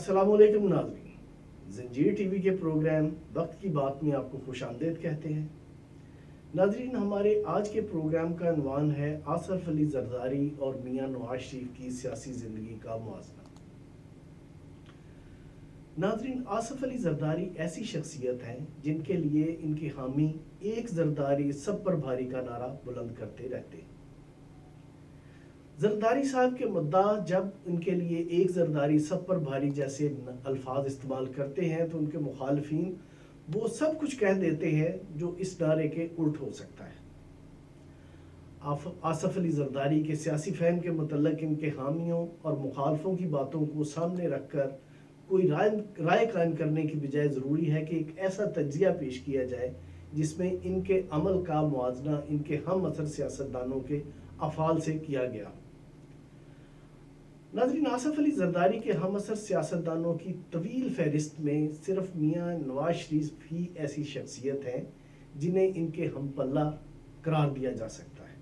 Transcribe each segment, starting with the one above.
السلام علیکم ناظرین، زنجیر ٹی وی کے پروگرام وقت کی بات میں آپ کو خوش آمدید کہتے ہیں۔ ناظرین، ہمارے آج کے پروگرام کا عنوان ہے آصف علی زرداری اور میاں نواز شریف کی سیاسی زندگی کا موازنہ۔ ناظرین، آصف علی زرداری ایسی شخصیت ہیں جن کے لیے ان کے حامی ایک زرداری سب پر بھاری کا نعرہ بلند کرتے رہتے ہیں۔ زرداری صاحب کے مدعا جب ان کے لیے ایک زرداری سب پر بھاری جیسے الفاظ استعمال کرتے ہیں تو ان کے مخالفین وہ سب کچھ کہہ دیتے ہیں جو اس نعرے کے الٹ ہو سکتا ہے۔ آصف علی زرداری کے سیاسی فہم کے متعلق ان کے حامیوں اور مخالفوں کی باتوں کو سامنے رکھ کر کوئی رائے قائم کرنے کی بجائے ضروری ہے کہ ایک ایسا تجزیہ پیش کیا جائے جس میں ان کے عمل کا موازنہ ان کے ہم عصر سیاستدانوں کے افعال سے کیا گیا۔ ناظرین، آصف علی زرداری کے ہم عصر سیاستدانوں کی طویل فہرست میں صرف میاں نواز شریف ہی ایسی شخصیت ہیں جنہیں ان کے ہم پلہ قرار دیا جا سکتا ہے۔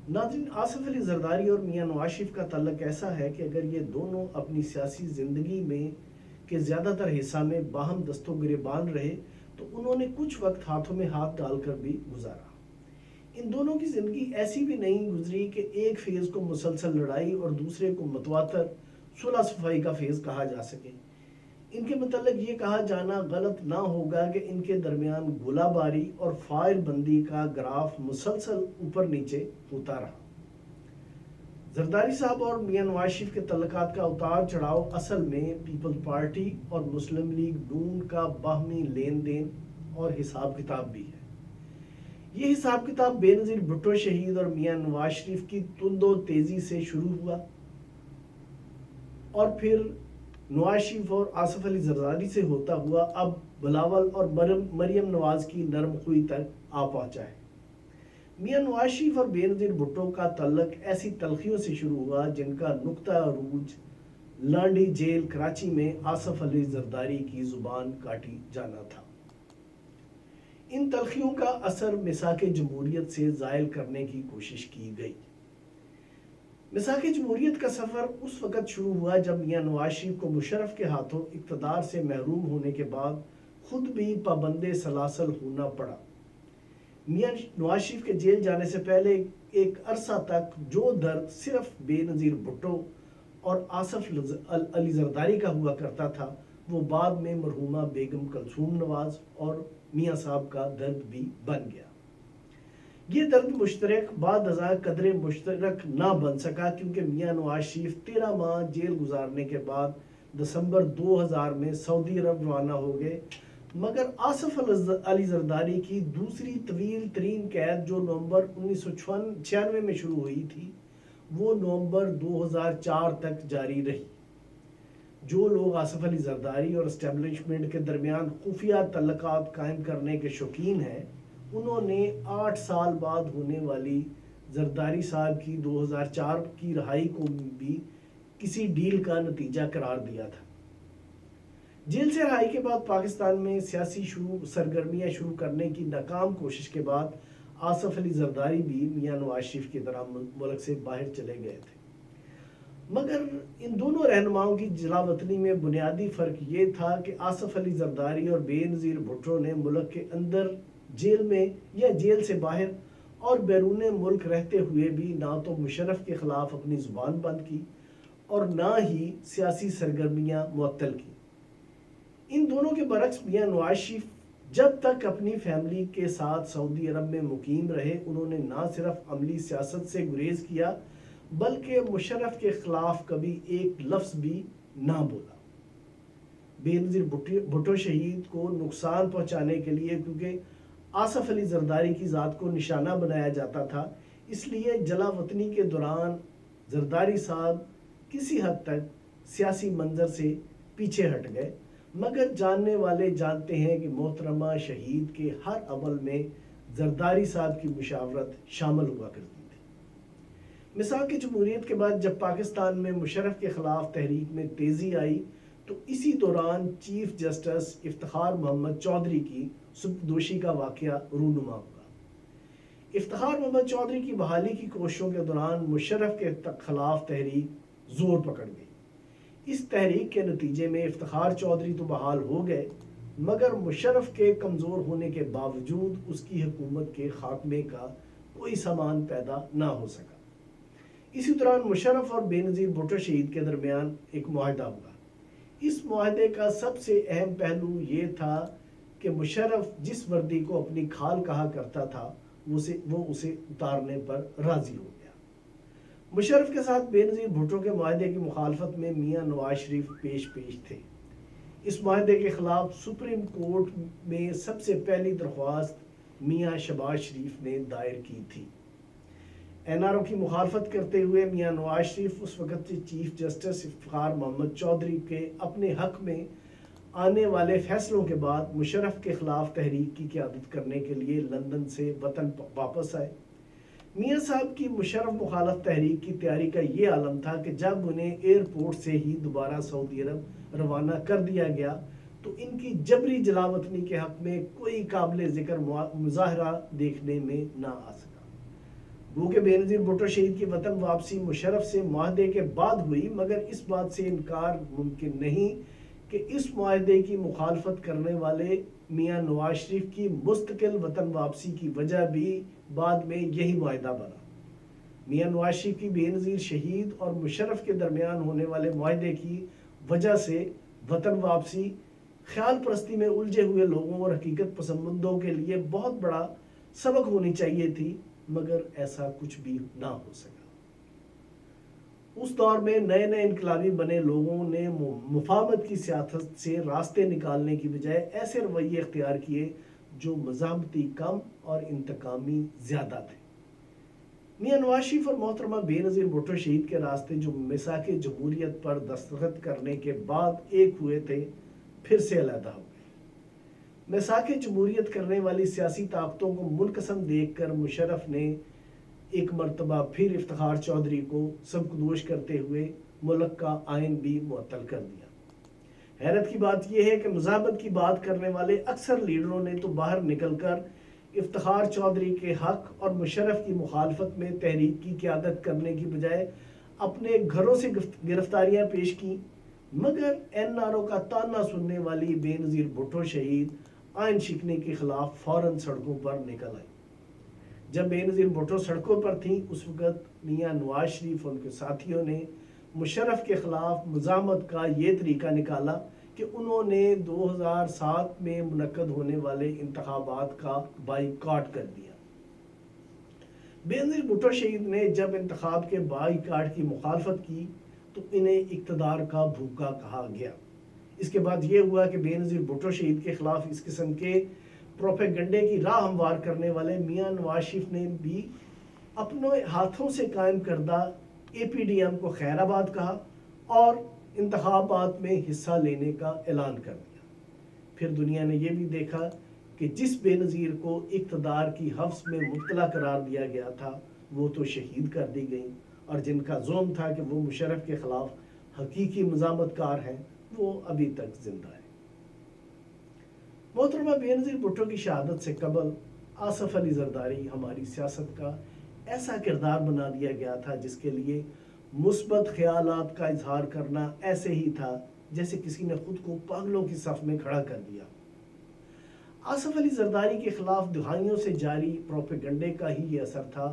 ناظرین، آصف علی زرداری اور میاں نواز شریف کا تعلق ایسا ہے کہ اگر یہ دونوں اپنی سیاسی زندگی میں کے زیادہ تر حصہ میں باہم دست و گریبان رہے تو انہوں نے کچھ وقت ہاتھوں میں ہاتھ ڈال کر بھی گزارا۔ ان دونوں کی زندگی ایسی بھی نہیں گزری کہ ایک فیز کو مسلسل لڑائی اور دوسرے کو متواتر صلح صفائی کا فیز کہا جا سکے۔ ان کے متعلق یہ کہا جانا غلط نہ ہوگا کہ ان کے درمیان گولہ باری اور فائر بندی کا گراف مسلسل اوپر نیچے ہوتا رہا۔ زرداری صاحب اور میاں نواز شریف کے تعلقات کا اتار چڑھاؤ اصل میں پیپلز پارٹی اور مسلم لیگ نون کا باہمی لین دین اور حساب کتاب بھی ہے۔ یہ حساب کتاب بے نظیر بھٹو شہید اور میاں نواز شریف کی تند و تیزی سے شروع ہوا اور پھر نواز شریف اور آصف علی زرداری سے ہوتا ہوا اب بلاول اور مریم نواز کی نرم خوئی تک آ پہنچا ہے۔ میاں نواز شریف اور بے نظیر بھٹو کا تعلق ایسی تلخیوں سے شروع ہوا جن کا نقطہ عروج لانڈی جیل کراچی میں آصف علی زرداری کی زبان کاٹی جانا تھا۔ ان تلخیوں کا اثر مساق جمہوریت سے زائل کرنے کی کوشش کی گئی۔ مساق جمہوریت کا سفر اس وقت شروع ہوا جب میاں نواز شریف کو مشرف کے ہاتھوں اقتدار سے محروم ہونے کے بعد خود بھی پابند سلاسل ہونا پڑا۔ میاں نواز شریف کے جیل جانے سے پہلے ایک عرصہ تک جو درد صرف بے نظیر بھٹو اور آصف علی زرداری کا ہوا کرتا تھا وہ بعد میں مرحومہ بیگم کلثوم نواز اور میاں صاحب کا درد بھی بن گیا۔ یہ درد مشترک بعد ازاں قدرے مشترک نہ بن سکا کیونکہ میاں نواز شریف 13 ماہ جیل گزارنے کے بعد دسمبر 2000 میں سعودی عرب روانہ ہو گئے، مگر آصف علی زرداری کی دوسری طویل ترین قید جو نومبر 1996 میں شروع ہوئی تھی وہ نومبر 2004 تک جاری رہی۔ جو لوگ آصف علی زرداری اور اسٹیبلشمنٹ کے درمیان خفیہ تعلقات قائم کرنے کے شوقین ہیں انہوں نے 8 سال بعد ہونے والی زرداری صاحب کی 2004 کی رہائی کو بھی کسی ڈیل کا نتیجہ قرار دیا تھا۔ جیل سے رہائی کے بعد پاکستان میں سیاسی سرگرمیاں شروع کرنے کی ناکام کوشش کے بعد آصف علی زرداری بھی میاں نواز شریف کی طرح ملک سے باہر چلے گئے تھے، مگر ان دونوں رہنماؤں کی جلا وطنی میں بنیادی فرق یہ تھا کہ آصف علی زرداری اور بے نظیر بھٹو نے ملک کے اندر جیل میں یا جیل سے باہر اور بیرون ملک رہتے ہوئے بھی نہ تو مشرف کے خلاف اپنی زبان بند کی اور نہ ہی سیاسی سرگرمیاں معطل کی۔ ان دونوں کے برعکس میاں نواز شریف جب تک اپنی فیملی کے ساتھ سعودی عرب میں مقیم رہے انہوں نے نہ صرف عملی سیاست سے گریز کیا بلکہ مشرف کے خلاف کبھی ایک لفظ بھی نہ بولا۔ بے نظیر بھٹو شہید کو نقصان پہنچانے کے لیے کیونکہ آصف علی زرداری کی ذات کو نشانہ بنایا جاتا تھا اس لیے جلا وطنی کے دوران زرداری صاحب کسی حد تک سیاسی منظر سے پیچھے ہٹ گئے، مگر جاننے والے جانتے ہیں کہ محترمہ شہید کے ہر عمل میں زرداری صاحب کی مشاورت شامل ہوا کرتی تھی۔ مساق جمہوریت کے بعد جب پاکستان میں مشرف کے خلاف تحریک میں تیزی آئی تو اسی دوران چیف جسٹس افتخار محمد چودھری کی سبکدوشی کا واقعہ رونما ہوا۔ افتخار محمد چودھری کی بحالی کی کوششوں کے دوران مشرف کے خلاف تحریک زور پکڑ گئی۔ اس تحریک کے نتیجے میں افتخار چودھری تو بحال ہو گئے، مگر مشرف کے کمزور ہونے کے باوجود اس کی حکومت کے خاتمے کا کوئی سامان پیدا نہ ہو سکا۔ اسی دوران مشرف اور بے نظیر بھٹو شہید کے درمیان ایک معاہدہ ہوا۔ اس معاہدے کا سب سے اہم پہلو یہ تھا کہ مشرف جس وردی کو اپنی کھال کہا کرتا تھا وہ اسے اتارنے پر راضی ہو گیا۔ مشرف کے ساتھ بے نظیر بھٹو کے معاہدے کی مخالفت میں میاں نواز شریف پیش تھے۔ اس معاہدے کے خلاف سپریم کورٹ میں سب سے پہلی درخواست میاں شہباز شریف نے دائر کی تھی۔ این آر او کی مخالفت کرتے ہوئے میاں نواز شریف اس وقت سے چیف جسٹس افتخار محمد چودھری کے اپنے حق میں آنے والے فیصلوں کے بعد مشرف کے خلاف تحریک کی قیادت کرنے کے لیے لندن سے وطن واپس آئے۔ میاں صاحب کی مشرف مخالف تحریک کی تیاری کا یہ عالم تھا کہ جب انہیں ایئرپورٹ سے ہی دوبارہ سعودی عرب روانہ کر دیا گیا تو ان کی جبری جلاوطنی کے حق میں کوئی قابل ذکر مظاہرہ دیکھنے میں نہ آ سکا۔ گو کہ بے نظیر بھٹو شہید کی وطن واپسی مشرف سے معاہدے کے بعد ہوئی، مگر اس بات سے انکار ممکن نہیں کہ اس معاہدے کی مخالفت کرنے والے میاں نواز شریف کی مستقل وطن واپسی کی وجہ بھی بعد میں یہی معاہدہ بنا۔ میاں نواز شریف کی بے نظیر شہید اور مشرف کے درمیان ہونے والے معاہدے کی وجہ سے وطن واپسی خیال پرستی میں الجھے ہوئے لوگوں اور حقیقت پسندوں کے لیے بہت بڑا سبق ہونی چاہیے تھی، مگر ایسا کچھ بھی نہ ہو سکا۔ اس دور میں نئے انقلابی بنے لوگوں نے مفاہمت کی سیاست سے راستے نکالنے کی بجائے ایسے رویے اختیار کیے جو مزاحمتی کم اور انتقامی زیادہ تھے۔ میاں نواز شریف اور محترمہ بے نظیر بھٹو شہید کے راستے جو میثاق جمہوریت پر دستخط کرنے کے بعد ایک ہوئے تھے، پھر سے علیحدہ ہو گئے۔ میثاق جمہوریت کرنے والی سیاسی طاقتوں کو منقسم دیکھ کر مشرف نے ایک مرتبہ پھر افتخار چودھری کو سبکدوش کرتے ہوئے ملک کا آئین بھی معطل کر دیا۔ حیرت کی بات یہ ہے کہ مزاحمت کی بات کرنے والے اکثر لیڈروں نے تو باہر نکل کر افتخار چودھری کے حق اور مشرف کی مخالفت میں تحریک کی قیادت کرنے کی بجائے اپنے گھروں سے گرفتاریاں پیش کی، مگر این آر او کا تانا سننے والی بے نظیر بھٹو شہید آئین شکنی کے خلاف فوراً سڑکوں پر نکل آئی۔ جب بے نظیر بھٹو سڑکوں پر تھیں، اس وقت میاں نواز شریف اور ان کے ساتھیوں نے مشرف کے خلاف مزاحمت کا یہ طریقہ نکالا کہ انہوں نے 2007 میں منعقد ہونے والے انتخابات کا بائیکاٹ کر دیا۔ بے نظیر بھٹو شہید نے جب انتخاب کے بائیکاٹ کی مخالفت کی تو انہیں اقتدار کا بھوکا کہا گیا۔ اس کے بعد یہ ہوا کہ بے نظیر بھٹو شہید کے خلاف اس قسم کے پروپیگنڈے کی راہ ہموار کرنے والے میاں نواز شریف نے بھی اپنے ہاتھوں سے قائم کردہ اے پی ڈی ایم کو خیر آباد کہا اور انتخابات میں حصہ لینے کا اعلان کر دیا۔ پھر دنیا نے یہ بھی دیکھا کہ جس بے نظیر کو اقتدار کی حوث میں مبتلا قرار دیا گیا تھا وہ تو شہید کر دی گئی، اور جن کا زعم تھا کہ وہ مشرف کے خلاف حقیقی مزاحمت کار ہیں وہ ابھی تک زندہ ہے۔ محترمہ بے نظیر بھٹو کی شہادت سے قبل آصف علی زرداری ہماری سیاست کا ایسا کردار بنا دیا گیا تھا جس کے لیے مثبت خیالات کا اظہار کرنا ایسے ہی تھا جیسے کسی نے خود کو پاگلوں کی صف میں کھڑا کر دیا۔ آصف علی زرداری کے خلاف دہائیوں سے جاری پروپیگنڈے کا ہی یہ اثر تھا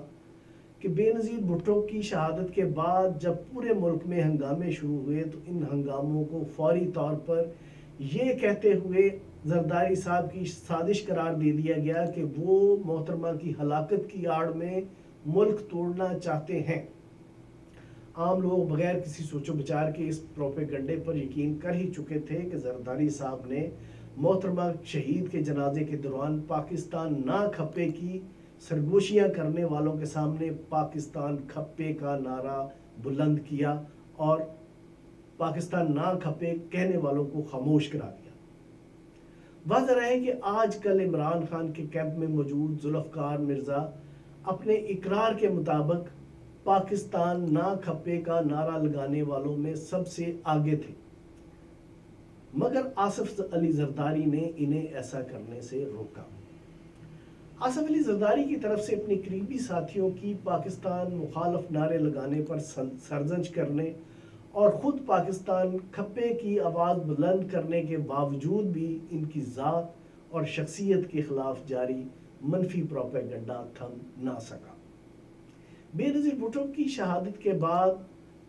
کہ بے نظیر بھٹو کی شہادت کے بعد جب پورے ملک میں ہنگامے شروع ہوئے تو ان ہنگاموں کو فوری طور پر یہ کہتے ہوئے زرداری صاحب کی سازش قرار دے دیا گیا کہ وہ محترمہ کی ہلاکت کی آڑ میں ملک توڑنا چاہتے ہیں۔ عام لوگ بغیر کسی سوچ و بچار کے اس پروپیگنڈے پر یقین کر ہی چکے تھے کہ زرداری صاحب نے محترمہ شہید کے جنازے کے دوران پاکستان نہ کھپے کی سرگوشیاں کرنے والوں کے سامنے پاکستان کھپے کا نعرہ بلند کیا اور پاکستان نہ کھپے کہنے والوں کو خاموش کرا دیا۔ واضح رہے کہ آج کل عمران خان کے کیمپ میں موجود ذوالفقار مرزا اپنے اقرار کے مطابق پاکستان نہ کھپے کا نعرہ لگانے والوں میں سب سے آگے تھے، مگر آصف علی زرداری نے انہیں ایسا کرنے سے روکا۔ آصف علی زرداری کی طرف سے اپنی قریبی ساتھیوں کی پاکستان مخالف نعرے لگانے پر سرزنش کرنے اور خود پاکستان کھپے کی آواز بلند کرنے کے باوجود بھی ان کی ذات اور شخصیت کے خلاف جاری منفی پروپیگنڈا تھم نہ سکا۔ بےنظیر بھٹو کی شہادت کے بعد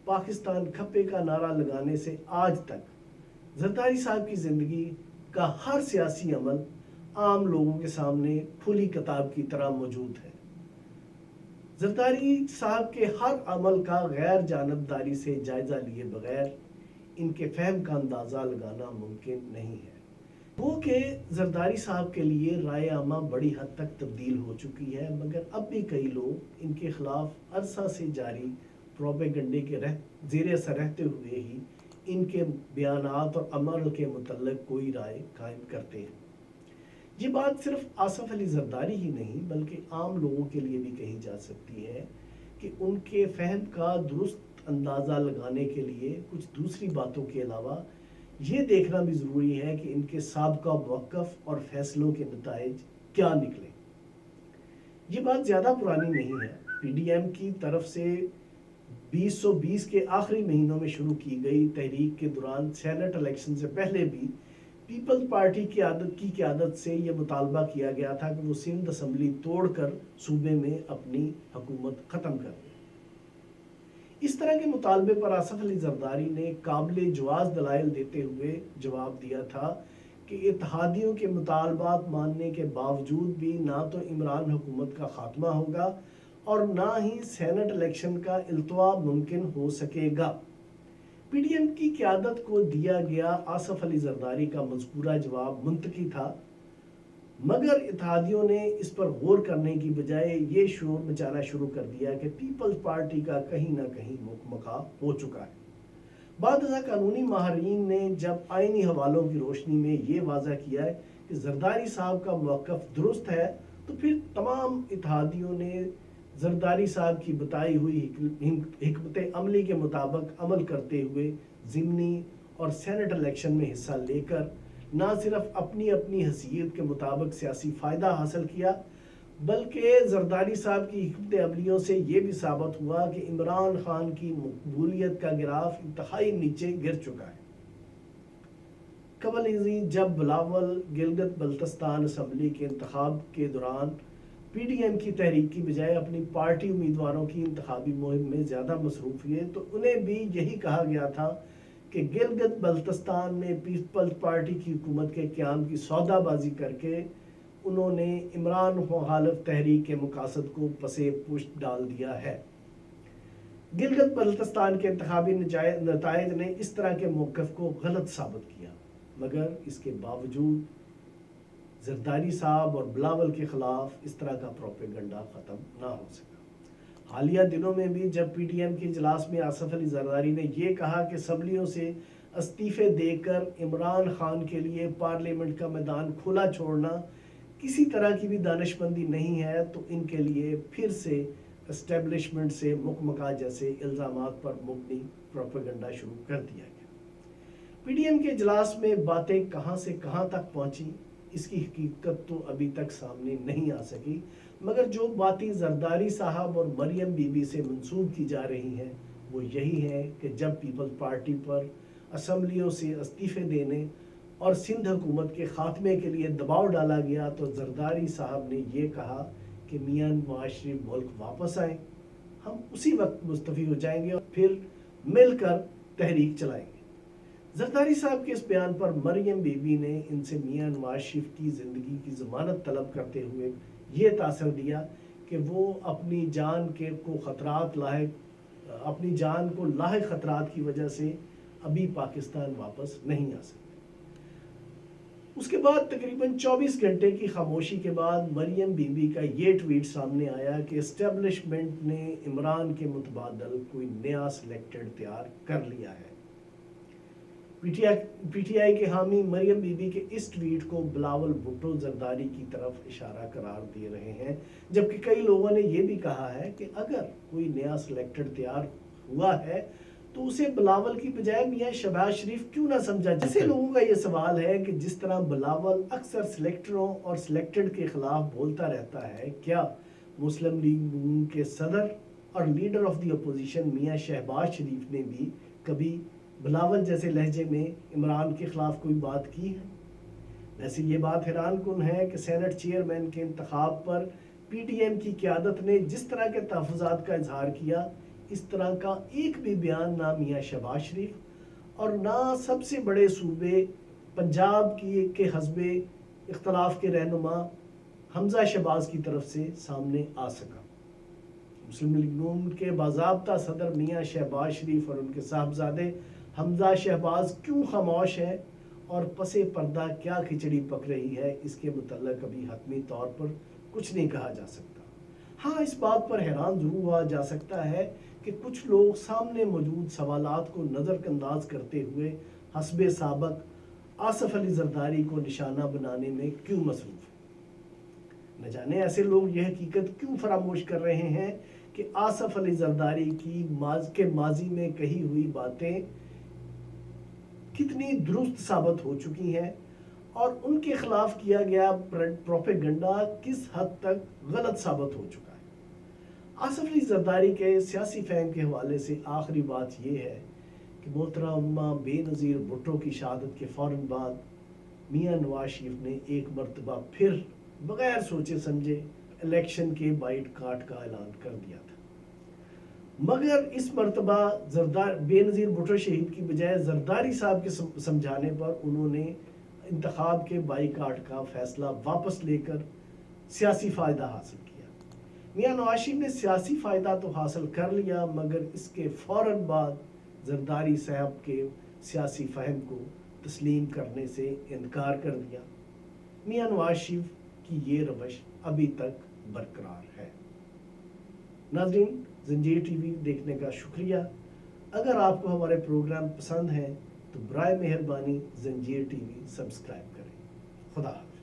پاکستان کھپے کا نعرہ لگانے سے آج تک زرداری صاحب کی زندگی کا ہر سیاسی عمل عام لوگوں کے سامنے کھلی کتاب کی طرح موجود ہے۔ زرداری صاحب کے ہر عمل کا غیر جانبداری سے جائزہ لیے بغیر ان کے فہم کا اندازہ لگانا ممکن نہیں ہے۔ وہ کہ زرداری صاحب کے لیے رائے عامہ بڑی حد تک تبدیل ہو چکی ہے، مگر اب بھی کئی لوگ ان کے خلاف عرصہ سے جاری پروپیگنڈے کے زیر اثر رہتے ہوئے ہی ان کے بیانات اور عمل کے متعلق کوئی رائے قائم کرتے ہیں۔ یہ بات صرف آصف علی زرداری ہی نہیں بلکہ عام لوگوں کے لیے بھی کہی جا سکتی ہے کہ ان کے فہم کا درست اندازہ لگانے کے لیے کچھ دوسری باتوں کے علاوہ یہ دیکھنا بھی ضروری ہے کہ ان کے سابقہ موقف اور فیصلوں کے نتائج کیا نکلے۔ یہ بات زیادہ پرانی نہیں ہے۔ پی ڈی ایم کی طرف سے 2020 کے آخری مہینوں میں شروع کی گئی تحریک کے دوران سینٹ الیکشن سے پہلے بھی پیپلز پارٹی کی قیادت سے یہ مطالبہ کیا گیا تھا کہ وہ سندھ اسمبلی توڑ کر صوبے میں اپنی حکومت ختم کر دے۔ اس طرح کے مطالبے پر آصف علی زرداری نے قابل جواز دلائل دیتے ہوئے جواب دیا تھا کہ اتحادیوں کے مطالبات ماننے کے باوجود بھی نہ تو عمران حکومت کا خاتمہ ہوگا اور نہ ہی سینٹ الیکشن کا التوا ممکن ہو سکے گا۔ پی ڈی ایم کی قیادت کو دیا گیا آصف علی زرداری کا مذکورہ جواب منطقی تھا، مگر اتحادیوں نے اس پر غور کرنے کی بجائے یہ شور مچانا شروع کر دیا کہ پیپلز پارٹی کا کہیں نہ کہیں مکمکا ہو چکا ہے۔ بعد ازاں قانونی ماہرین نے جب آئینی حوالوں کی روشنی میں یہ واضح کیا ہے کہ زرداری صاحب کا موقف درست ہے، تو پھر تمام اتحادیوں نے زرداری صاحب کی بتائی ہوئی حکمت عملی کے مطابق عمل کرتے ہوئے ضمنی اور سینٹ الیکشن میں حصہ لے کر نہ صرف اپنی حیثیت کے مطابق سیاسی فائدہ حاصل کیا، بلکہ زرداری صاحب کی حکمت عملیوں سے یہ بھی ثابت ہوا کہ عمران خان کی مقبولیت کا گراف انتہائی نیچے گر چکا ہے۔ قبل ازیں جب بلاول گلگت بلتستان اسمبلی کے انتخاب کے دوران پی ڈی ایم کی تحریک کی بجائے اپنی پارٹی امیدواروں کی انتخابی مہم میں زیادہ مصروف ہوئے، تو انہیں بھی یہی کہا گیا تھا کہ گلگت بلتستان میں پیپلز پارٹی کی حکومت کے قیام کی سودا بازی کر کے انہوں نے عمران مخالف تحریک کے مقاصد کو پسے پشت ڈال دیا ہے۔ گلگت بلتستان کے انتخابی نتائج نے اس طرح کے موقف کو غلط ثابت کیا، مگر اس کے باوجود زرداری صاحب اور بلاول کے خلاف اس طرح کا پروپیگنڈا ختم نہ ہو سکا۔ حالیہ دنوں میں بھی جب پی ڈی ایم کے اجلاس میں آصف علی زرداری نے یہ کہا کہ اسمبلیوں سے استعفے دے کر عمران خان کے لیے پارلیمنٹ کا میدان کھلا چھوڑنا کسی طرح کی بھی دانش مندی نہیں ہے، تو ان کے لیے پھر سے اسٹیبلشمنٹ سے مکمکا جیسے الزامات پر مبنی پروپیگنڈا شروع کر دیا گیا۔ پی ڈی ایم کے اجلاس میں باتیں کہاں سے کہاں تک پہنچی اس کی حقیقت تو ابھی تک سامنے نہیں آ سکی، مگر جو باتیں زرداری صاحب اور مریم بی بی سے منسوب کی جا رہی ہیں وہ یہی ہے کہ جب پیپلز پارٹی پر اسمبلیوں سے استعفے دینے اور سندھ حکومت کے خاتمے کے لیے دباؤ ڈالا گیا تو زرداری صاحب نے یہ کہا کہ میاں نواز شریف ملک واپس آئیں، ہم اسی وقت مستعفی ہو جائیں گے اور پھر مل کر تحریک چلائیں گے۔ زرداری صاحب کے اس بیان پر مریم بی بی نے ان سے میاں نواز شریف کی زندگی کی ضمانت طلب کرتے ہوئے یہ تاثر دیا کہ وہ اپنی جان کو لاحق خطرات کی وجہ سے ابھی پاکستان واپس نہیں آ سکتے۔ اس کے بعد تقریباً 24 گھنٹے کی خاموشی کے بعد مریم بی بی کا یہ ٹویٹ سامنے آیا کہ اسٹیبلشمنٹ نے عمران کے متبادل کوئی نیا سلیکٹڈ تیار کر لیا ہے۔ پی ٹی آئی کے حامی مریم بی بی کے اس ٹویٹ کو بلاول بھٹو زرداری کی طرف اشارہ قرار دے رہے ہیں، جبکہ کئی لوگوں نے یہ بھی کہا ہے کہ اگر کوئی نیا سلیکٹڈ تیار ہوا ہے تو اسے بلاول کی بجائے میاں شہباز شریف کیوں نہ سمجھا جائے۔ ایسے لوگوں کا یہ سوال ہے کہ جس طرح بلاول اکثر سلیکٹروں اور سلیکٹڈ کے خلاف بولتا رہتا ہے، کیا مسلم لیگ نون کے صدر اور لیڈر آف دی اپوزیشن میاں شہباز شریف نے بھی کبھی بلاول جیسے لہجے میں عمران کے خلاف کوئی بات کی ہے؟ ویسے یہ بات حیران کن ہے کہ سینٹ چیئرمین کے انتخاب پر پی ٹی ایم کی قیادت نے جس طرح کے تحفظات کا اظہار کیا، اس طرح کا ایک بھی بیان نہ میاں شہباز شریف اور نہ سب سے بڑے صوبے پنجاب کے حزب اختلاف کے رہنما حمزہ شہباز کی طرف سے سامنے آ سکا۔ مسلم لیگ نون کے باضابطہ صدر میاں شہباز شریف اور ان کے صاحبزادے حمزہ شہباز کیوں خاموش ہیں اور پس پردہ کیا کھچڑی پک رہی ہے، اس کے متعلق ابھی حتمی طور پر کچھ نہیں کہا جا سکتا۔ ہاں، اس بات پر حیران ضرور ہوا جا سکتا ہے کہ کچھ لوگ سامنے موجود سوالات کو نظر انداز کرتے ہوئے حسب سابق آصف علی زرداری کو نشانہ بنانے میں کیوں مصروف ہیں۔ نہ جانے ایسے لوگ یہ حقیقت کیوں فراموش کر رہے ہیں کہ آصف علی زرداری کی ماضی میں کہی ہوئی باتیں کتنی درست ثابت ہو چکی ہیں اور ان کے خلاف کیا گیا پروپیگنڈا کس حد تک غلط ثابت ہو چکا ہے۔ آصف علی زرداری کے سیاسی فہم کے حوالے سے آخری بات یہ ہے کہ محترمہ بے نظیر بھٹو کی شہادت کے فوراً بعد میاں نواز شریف نے ایک مرتبہ پھر بغیر سوچے سمجھے الیکشن کے بائیٹ کاٹ کا اعلان کر دیا تھا، مگر اس مرتبہ بے نظیر بھٹو شہید کی بجائے زرداری صاحب کے سمجھانے پر انہوں نے انتخاب کے بائیکاٹ کا فیصلہ واپس لے کر سیاسی فائدہ حاصل کیا۔ میاں نواز شریف نے سیاسی فائدہ تو حاصل کر لیا، مگر اس کے فوراً بعد زرداری صاحب کے سیاسی فہم کو تسلیم کرنے سے انکار کر دیا۔ میاں نواز شریف کی یہ روش ابھی تک برقرار ہے۔ ناظرین، زنجیر ٹی وی دیکھنے کا شکریہ۔ اگر آپ کو ہمارے پروگرام پسند ہیں تو برائے مہربانی زنجیر ٹی وی سبسکرائب کریں۔ خدا حافظ۔